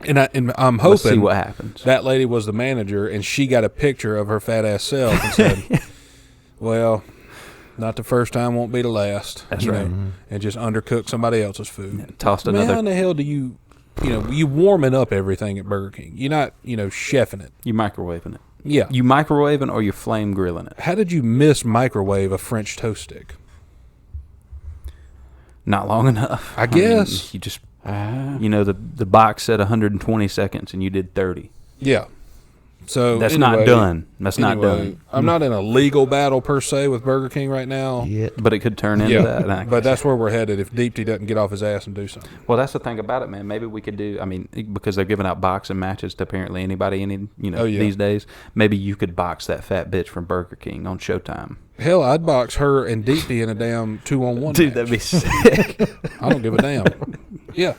And I'm Let's see hoping what happens. that lady was the manager, and she got a picture of her fat ass self and said, "Well, not the first time, won't be the last." That's you right. know, and just undercook somebody else's food. Tossed Man, how another. in the hell do you warming up everything at Burger King? You're not, chefing it. You microwaving it. Yeah. You microwaving or you flame grilling it. How did you miss microwave a French toast stick? Not long enough. I guess. You just, the box said 120 seconds and you did 30. Yeah. So That's anyway, not done. That's not anyway, done. I'm not in a legal battle per se with Burger King right now. Yeah. But it could turn into that. and I But guess- that's where we're headed if Deep Tea doesn't get off his ass and do something. well, that's the thing about it, man. Maybe we could do. I mean, because they're giving out boxing matches to apparently anybody Oh, yeah. these days. Maybe you could box that fat bitch from Burger King on Showtime. Hell, I'd box her and Deep Tea in a damn 2-on-1 Dude, match. that'd be sick. I don't give a damn. Yeah.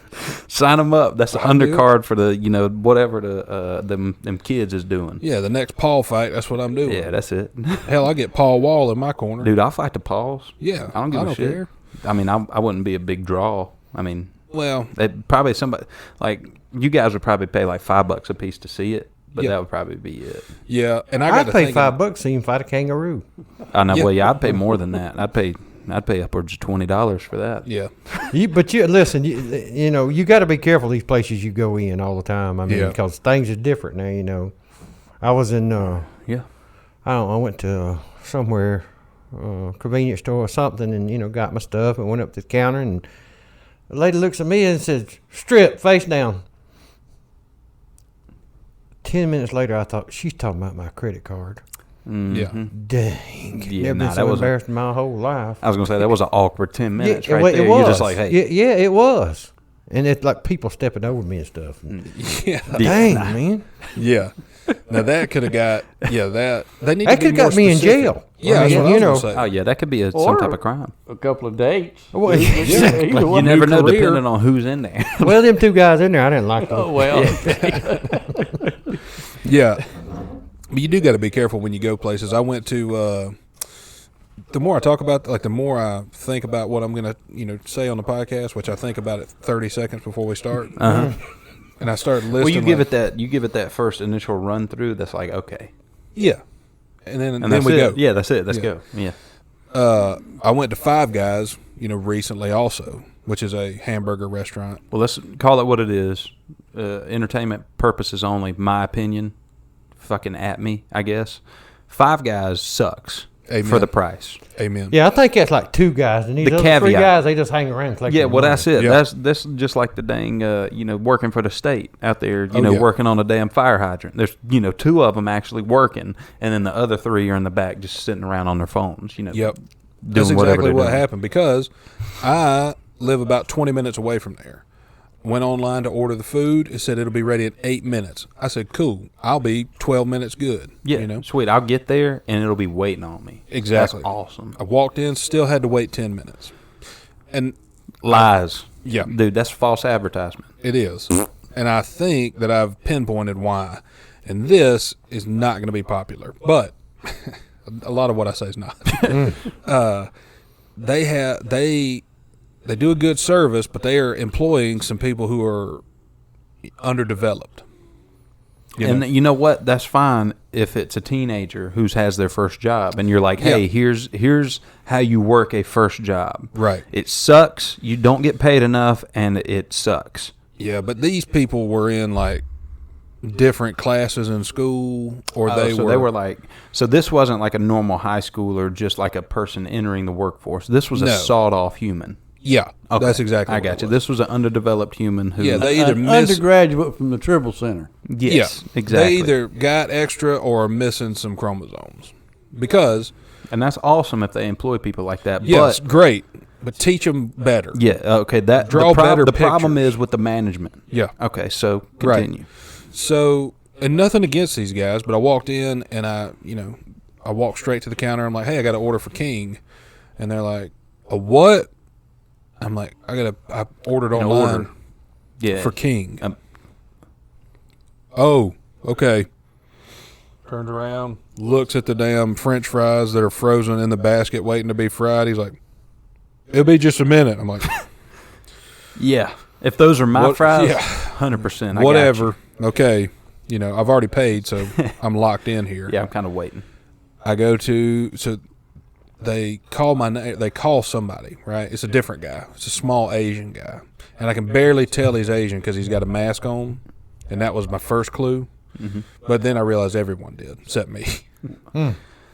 Sign them up. That's the I'll do it. undercard for the whatever them kids is doing. Yeah, the next Paul fight, that's what I'm doing. Yeah, that's it. Hell, I get Paul Wall in my corner. Dude, I'll fight the paws. Yeah. I don't give a shit. care. I mean, I wouldn't be a big draw. I mean, Well, they probably somebody like you guys would probably pay like $5 a piece to see it. but Yeah. that would probably be it. Yeah, and I got I'd to pay thinking, $5 to see him fight a kangaroo. I know. Yeah. Well, yeah, I'd pay more than that. I'd pay upwards of $20 for that. Yeah, But you listen, you know, you got to be careful these places you go in all the time. I mean, Yeah. because things are different now. You know, I was in, Yeah. I don't know, I went to somewhere, convenience store or something, and you know, got my stuff and went up to the counter, and the lady looks at me and says, "Strip, face down." 10 minutes later, I thought she's talking about my credit card. yeah. Dang, Yeah, never nah, been that so was embarrassed in my whole life. I was gonna say that was an awkward 10 minutes Yeah, right well, there. it You're was. just like, hey, Yeah, it was. And it's like people stepping over me and stuff. Yeah, Dang, man. yeah. Now that could have got that. They need That to be could have more got me in specific. jail. Yeah, I that's mean, what you I know. was gonna oh say. yeah, that could be some Or- type of crime. A couple of dates. Well, Either You one. never know, career. depending on who's in there. well, them two guys in there, I didn't like them. Oh, well. Yeah, but you do got to be careful when you go places. I went to. The more I talk about, like, the more I think about what I'm gonna, say on the podcast, which I think about it 30 seconds before we start, Uh-huh. and I start listing. Well, you give like, it that first initial run through. That's like okay, yeah, and then and that's we it. go. Yeah, that's it. Let's Yeah. go. Yeah. I went to Five Guys, recently also, which is a hamburger restaurant. Well, let's call it what it is. Entertainment purposes only. My opinion. Fucking at me, I guess. Five Guys sucks Amen. for the price. Amen. Yeah, I think that's like two guys. And these The other three caveat. guys, they just hang around collecting Yeah, well, money. that's it. Yeah. That's just like the dang, working for the state out there, Oh, yeah. working on a damn fire hydrant. There's, two of them actually working, and then the other three are in the back just sitting around on their phones, Yep. doing That's whatever exactly they're what doing. happened because I live about 20 minutes away from there. Went online to order the food. It said it'll be ready in 8 minutes. I said, cool. I'll be 12 minutes good. Yeah, sweet. I'll get there, and it'll be waiting on me. Exactly. That's awesome. I walked in, still had to wait 10 minutes. And Lies. Yeah. Dude, that's false advertisement. it is. And I think that I've pinpointed why. And this is not going to be popular. But a lot of what I say is not. They do a good service, but they are employing some people who are underdeveloped. And you know what? That's fine if it's a teenager who has their first job, and you're like, "Hey, Yeah. here's how you work a first job." Right. It sucks. You don't get paid enough, and it sucks. Yeah, but these people were in like different classes in school, or they were like, so this wasn't like a normal high school or just like a person entering the workforce. This was a No. sawed off human. Yeah, Okay. that's exactly. I what got it you. was. This was an underdeveloped human who. Yeah, they either An miss. undergraduate from the Tribble Center. Yes, yeah, exactly. They either got extra or are missing some chromosomes because and that's awesome if they employ people like that. yes, But great, but teach them better. yeah, okay. That Draw better The problem pictures. is with the management. Yeah. Okay, so Right. continue. So, and nothing against these guys, but I walked in and I walked straight to the counter. I'm like, hey, I got an order for King, and they're like, a what? I'm like, I ordered An online order. Yeah. for King. Um, Oh, okay. Turned around, looks at the damn French fries that are frozen in the basket waiting to be fried. He's like, it'll be just a minute. I'm like, Yeah. If those are my What- fries, yeah. 100%. whatever. Okay. I've already paid, so I'm locked in here. Yeah, I'm kind of waiting. I go to, so they call my name, they call somebody, right? It's a different guy. It's a small Asian guy. And I can barely tell he's Asian because he's got a mask on. And that was my first clue. Mm-hmm. But then I realized everyone did, except me. So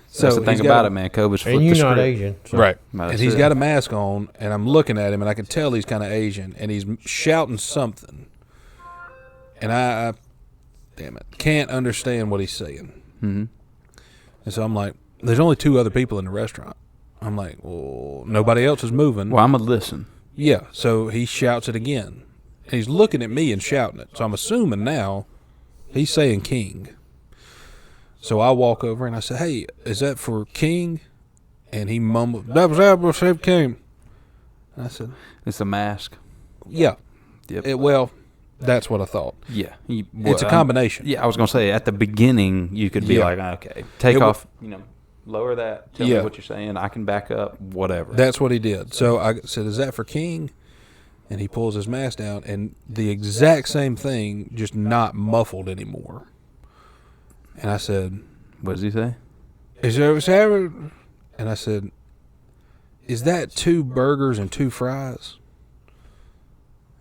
So that's the thing he's about got it, man. COVID's flipped And the you're script. not Asian. So. Right. That's And he's it. got a mask on, and I'm looking at him, and I can tell he's kind of Asian, and he's shouting something. And I damn it, can't understand what he's saying. Mm-hmm. And so I'm like, there's only two other people in the restaurant. I'm like, well, nobody else is moving. Well, I'm going to listen. Yeah, so he shouts it again. And he's looking at me and shouting it. So I'm assuming now he's saying King. So I walk over and I say, hey, is that for King? And he mumbled, that was King. And I said, It's a mask. yeah. Yep. Well, that's what I thought. Yeah. It's a combination. Yeah, I was going to say, at the beginning, you could be Yeah. like, okay, take It off, lower that, tell Yeah. me what you're saying, I can back up, whatever. That's what he did. So I said, is that for King? And he pulls his mask down, and the exact same thing, just not muffled anymore. And I said, What does he say? "Is there?" And I said, "Is that 2 burgers and 2 fries?"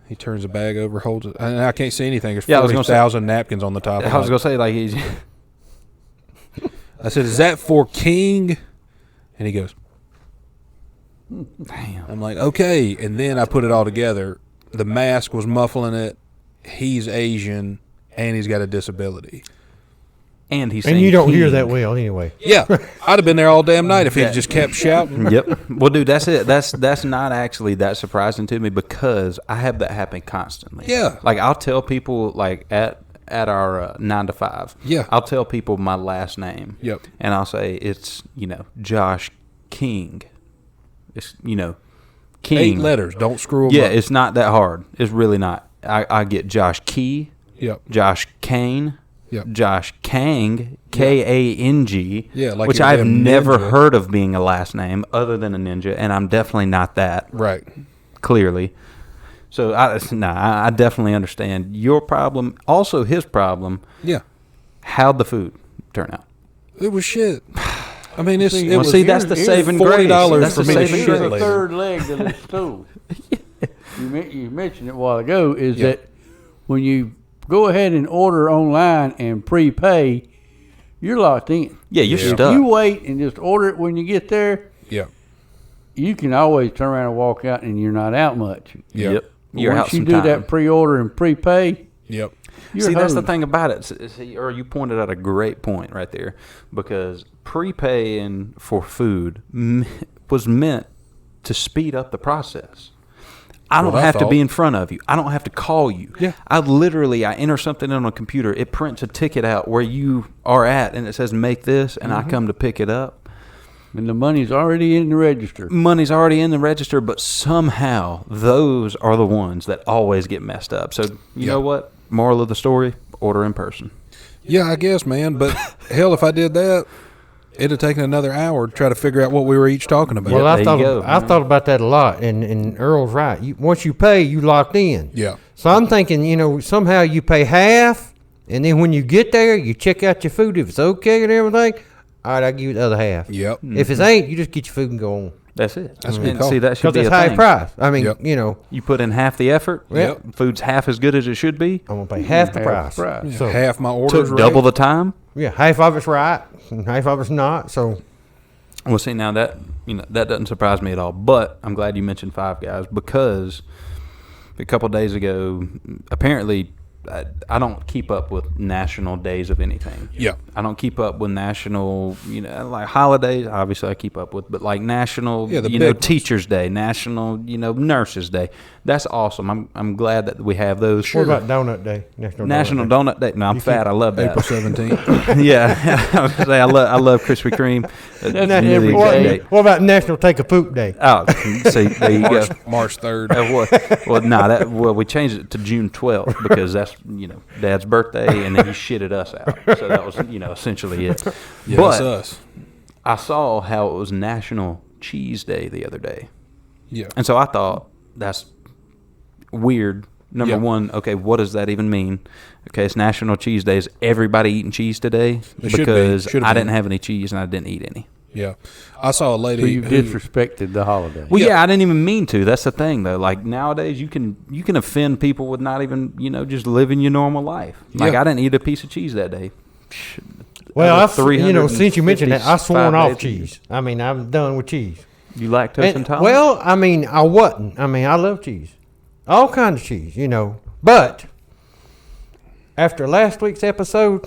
He turns the bag over, holds it, and I can't see anything. There's 40,000 napkins on the top. I was gonna say like he's. I said, "Is that for King?" And he goes, Damn. I'm like, okay. And then I put it all together. The mask was muffling it. He's Asian, and he's got a disability. And he's And you don't hear that well anyway. Yeah, I'd have been there all damn night if he just kept shouting. Yep. Well, dude, that's it. That's not actually that surprising to me because I have that happen constantly. Yeah. Like I'll tell people like at our 9 to 5. Yeah. I'll tell people my last name. Yep. And I'll say it's Josh King. It's King. 8 letters. Don't screw them Yeah, up. it's not that hard. It's really not. I get Josh Key, Yep. Josh Kane, Yep. Josh Kang, Kang, Yeah, like which you're a I've damn never ninja. heard of being a last name other than a ninja, and I'm definitely not that. Right. Clearly, so I definitely understand your problem. Also, his problem. Yeah. How'd the food turn out? It was shit. I mean, it Well, was see, that's the saving $40 grace. That's for the me to saving shit The grace. later. third leg of the stool. You mentioned it a while ago. Is Yeah. that when you go ahead and order online and prepay, you're locked in. Yeah, you're Yeah. If stuck. you wait and just order it when you get there, Yeah. you can always turn around and walk out, and you're not out much. Yeah. Yep. But You're out once you some do time. that pre-order and prepay, Yep. you're See, that's the hosed. thing about it. See, or you pointed out a great point right there, because prepaying for food was meant to speed up the process. I don't What I have to thought. be in front of you. I don't have to call you. Yeah. I enter something on a computer. It prints a ticket out where you are at, and it says make this, and I come to pick it up. And the money's already in the register. Money's already in the register, but somehow those are the ones that always get messed up. So you know what? Moral of the story: order in person. Yeah, I guess, man. But hell, if I did that, it'd have taken another hour to try to figure out what we were each talking about. Well, there I you thought go. I thought about that a lot, and Earl's right. Once you pay, you locked in. Yeah. So I'm thinking, somehow you pay half, and then when you get there, you check out your food. If it's okay and everything, all right, I'll give you the other half. Yep. If it ain't, you just get your food and go on. That's it. That's a good And call. see, that should Because be it's a high thing. price. I mean, Yep. You put in half the effort. Yep. Food's half as good as it should be. I'm going to pay half the Half price. the price. Yeah, So, half my orders Took double the time. yeah, half of it's right, and half of it's not. So, Well, see, now that that doesn't surprise me at all. But I'm glad you mentioned Five Guys because a couple days ago, apparently, I don't keep up with national days of anything. Yeah. I don't keep up with national, like holidays. Obviously, I keep up with, but like national, Yeah, the big ones. Teachers Day, national, Nurses Day. That's awesome. I'm glad that we have those. what about Donut Day? National Donut Day. No, I'm fat. I love that. April 17th. Yeah, I was gonna say I love Krispy Kreme. That's nearly every exact day. date. What about National Take a Poop Day? Oh, see, there you go. March 3rd. We changed it to June 12th because that's Dad's birthday, and then he shitted us out. So that was essentially it. Yeah, But that's us. I saw how it was National Cheese Day the other day, Yeah. and so I thought that's weird. Number Yeah. one, okay, what does that even mean? Okay, it's National Cheese Day. Is everybody eating cheese today? It should be. Because Should have I been. didn't have any cheese and I didn't eat any. Yeah. I saw a lady So you who- disrespected the holiday. Well, Yeah. yeah, I didn't even mean to. That's the thing, though. Like nowadays, you can offend people with not even just living your normal life. Like Yeah. I didn't eat a piece of cheese that day. Well, Over since you mentioned that, I sworn 355 off days. cheese. I mean, I'm done with cheese. You lactose And- intolerant? well, I mean, I wasn't. I mean, I love cheese, all kinds of cheese, But after last week's episode,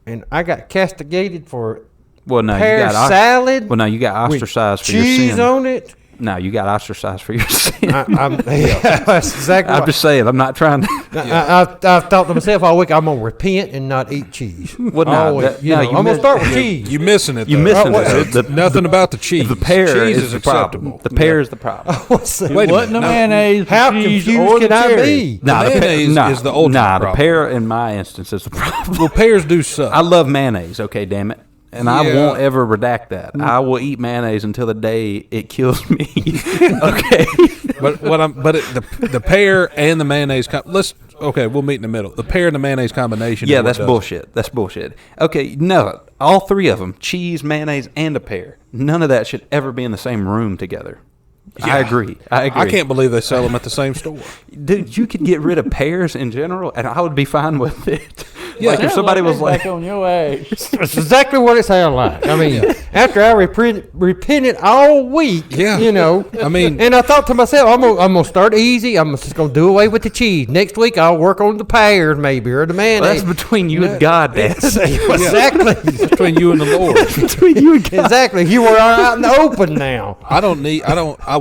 and I got castigated for well, no, pear you got salad. Well, no, you got with ostracized for your cheese sin. on it. No, you got ostracized for your sin. That's exactly. I'm what- just saying. I'm not trying to. I've thought to myself all week, I'm gonna repent and not eat cheese. Well, no, Always, that- no, you I'm gonna miss- start with cheese. You missing it. You though. missing what- it. It's nothing about the cheese. The pear cheese is the problem. acceptable. The pear is the problem. What's that? Wait a Wasn't the minute. mayonnaise, How the cheese, confused or the can I cherry? be? Nah, mayonnaise is the ultimate Nah, the problem. pear in my instance is the problem. Well, pears do suck. I love mayonnaise. Okay, damn it. And I Yeah. won't ever redact that. I will eat mayonnaise until the day it kills me. Okay. the pear and the mayonnaise. We'll meet in the middle. The pear and the mayonnaise combination. Yeah, is what that's does it. bullshit. That's bullshit. Okay, no, all three of them, cheese, mayonnaise, and a pear. None of that should ever be in the same room together. Yeah. I agree. I can't believe they sell them at the same store. Dude, you could get rid of pears in general, and I would be fine with it. Yeah. Like if somebody was like, back on your ass. That's exactly what it sounded like. I mean, after I repented all week, Yeah. you know. I mean, and I thought to myself, I'm gonna start easy. I'm just gonna do away with the cheese. Next week, I'll work on the pears maybe or the well, mayonnaise. that's between you and God, Dad. Exactly. it's between you and the Lord. between you and God. Exactly. You are out in the open now.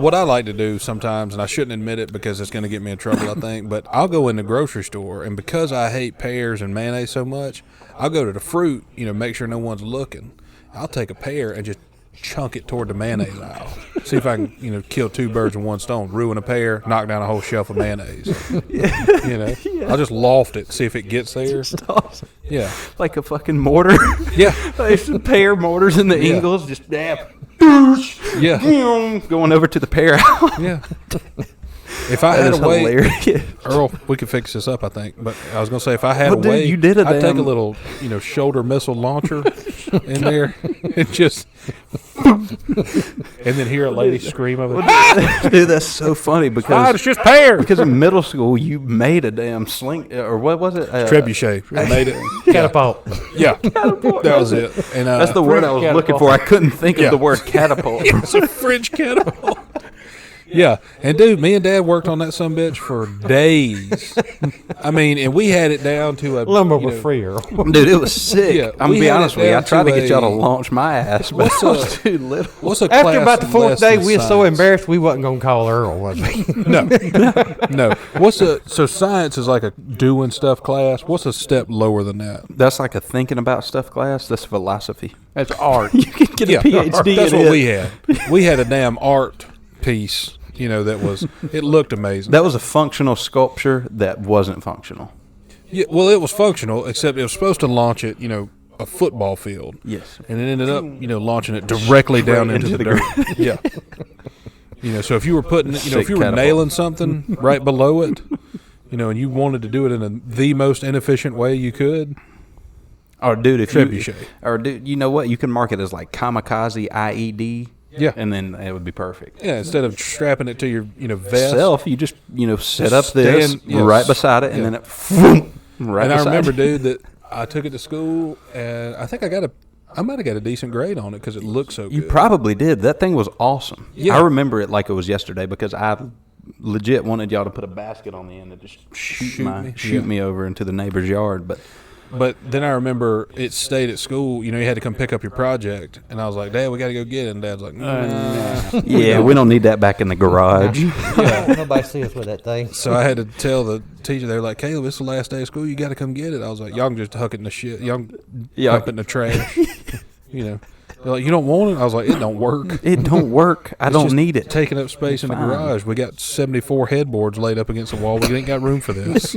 What I like to do sometimes, and I shouldn't admit it because it's going to get me in trouble, I think, but I'll go in the grocery store, and because I hate pears and mayonnaise so much, I'll go to the fruit, make sure no one's looking. I'll take a pear and just chunk it toward the mayonnaise aisle. See if I can, kill two birds with one stone. Ruin a pear, knock down a whole shelf of mayonnaise. I'll just loft it, see if it gets there. Awesome. Yeah. Like a fucking mortar. Yeah. There's some pear mortars in the Ingles, just Yeah. going over to the pear house. Yeah. If I That had is a way, hilarious. Earl, we could fix this up, I think. But I was going to say, if I had Well, a dude, way, you did a I'd take a damn- little, shoulder missile launcher in there and just, and then hear a lady scream of it. Dude, that's so funny because it's just pear. because in middle school you made a damn sling or what was it? Trebuchet. I made it. Catapult. Yeah. That was it. And That's the word I was looking for. I couldn't think Yeah. of the word catapult. It's a French catapult. Yeah, and dude, me and Dad worked on that sumbitch for days. I mean, and we had it down to a Lumber with freer. Dude, it was sick. Yeah, I'm we gonna be had honest it with you. I down tried to to get y'all to a- launch my ass, but What's I was a- too little. What's a class After about the fourth less day, than we were so science? embarrassed we wasn't gonna call Earl, was we? No. So science is like a doing stuff class. What's a step lower than that? That's like a thinking about stuff class. That's philosophy. That's art. You can get a PhD That's in what it. we had. We had a damn art piece. It looked amazing. That was a functional sculpture that wasn't functional. Yeah, well, it was functional, except it was supposed to launch it, a football field. Yes. And it ended up, launching it directly down into the dirt. Yeah. So if you were putting, Sick if you were catapult. nailing something right below it, and you wanted to do it in the most inefficient way you could, Or dude, if you Trebuchet. or dude, you know what? You can mark it as like kamikaze IED. Yeah. And then it would be perfect. yeah, instead of strapping it to your, vest. Self, you just set up this Stand- yes. right beside it, and Yeah. then it right. And I beside remember, you. dude, that I took it to school, and I think I might have got a decent grade on it because it looked so good. You probably did. That thing was awesome. Yeah. I remember it like it was yesterday because I legit wanted y'all to put a basket on the end and just shoot me over into the neighbor's yard. But then I remember it stayed at school. You had to come pick up your project, and I was like, "Dad, we got to go get it." And Dad's like, "Nah." Yeah, we don't need that back in the garage. Nobody see us with that thing. So I had to tell the teacher. They were like, "Caleb, it's the last day of school. You got to come get it." I was like, "Y'all can just huck it in the shit. Y'all can dump it in the trash." They're like, "You don't want it?" I was like, "It don't work. It don't work. I It's don't just need it. taking up space in the fine. garage. We got 74 headboards laid up against the wall. We ain't got room for this."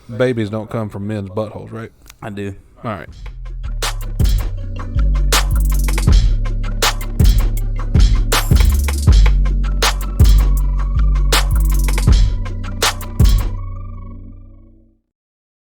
Babies don't come from men's buttholes, right? I do. All right.